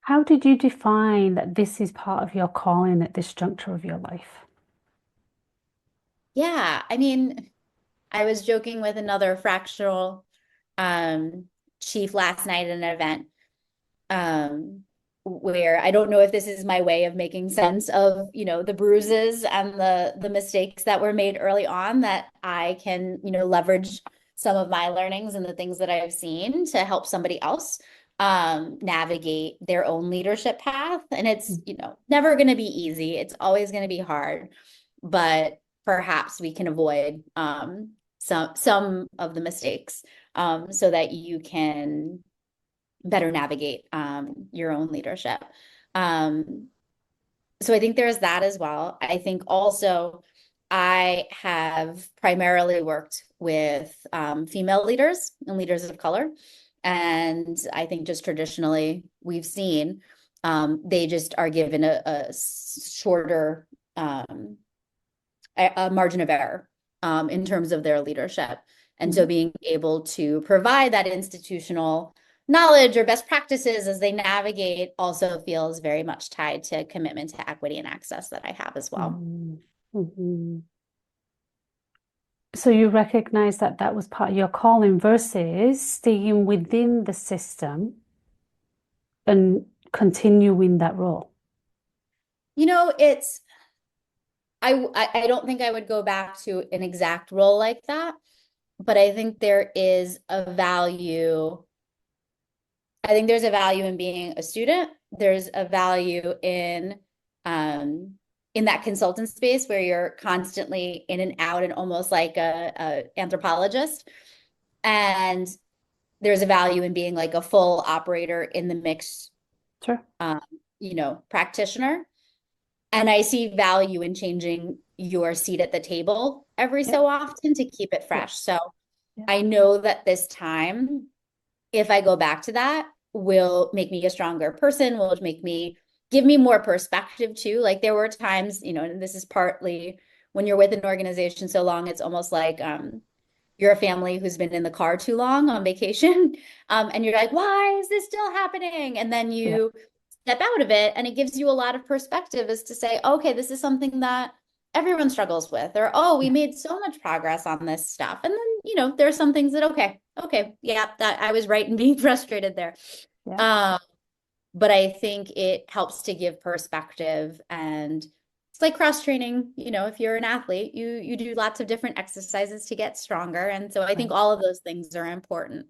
How did you define that this is part of your calling at this juncture of your life? Yeah, I mean, I was joking with another fractional um, chief last night at an event um, where I don't know if this is my way of making sense of, the bruises and the mistakes that were made early on that I can, leverage some of my learnings and the things that I've seen to help somebody else navigate their own leadership path. And it's, never going to be easy. It's always going to be hard, but perhaps we can avoid some of the mistakes so that you can better navigate your own leadership. Um, so I think there's that as well. I think also I have primarily worked with female leaders and leaders of color. And I think just traditionally we've seen they just are given a shorter a margin of error in terms of their leadership. And so Mhm. being able to provide that institutional knowledge or best practices as they navigate also feels very much tied to commitment to equity and access that I have as well. Mhm. Mhm. So you recognize that that was part of your calling versus staying within the system and continuing that role. It's I don't think I would go back to an exact role like that, but I think there is a value. I think there's a value in being a student. There's a value um in that consultant space where you're constantly in and out and almost like a anthropologist. And there's a value in being like a full operator in the mix, Sure. um, practitioner. And I see value in changing your seat at the table every Yeah. so often to keep it Yeah. fresh. So Yeah. I know that this time, if I go back to that, will make me a stronger person, will make me give me more perspective too. Like there were times, and this is partly when you're with an organization so long, it's almost like you're a family who's been in the car too long on vacation. And you're like, why is this still happening? And then Yeah. you step out of it and it gives you a lot of perspective as to say, okay, this is something that everyone struggles with, or oh, we Yeah. made so much progress on this stuff. And then, there's some things that okay, yeah, that I was right in being frustrated there. Yeah. Um, but I think it helps to give perspective, and it's like cross training. If you're an athlete, you do lots of different exercises to get stronger. And so I think Right. all of those things are important.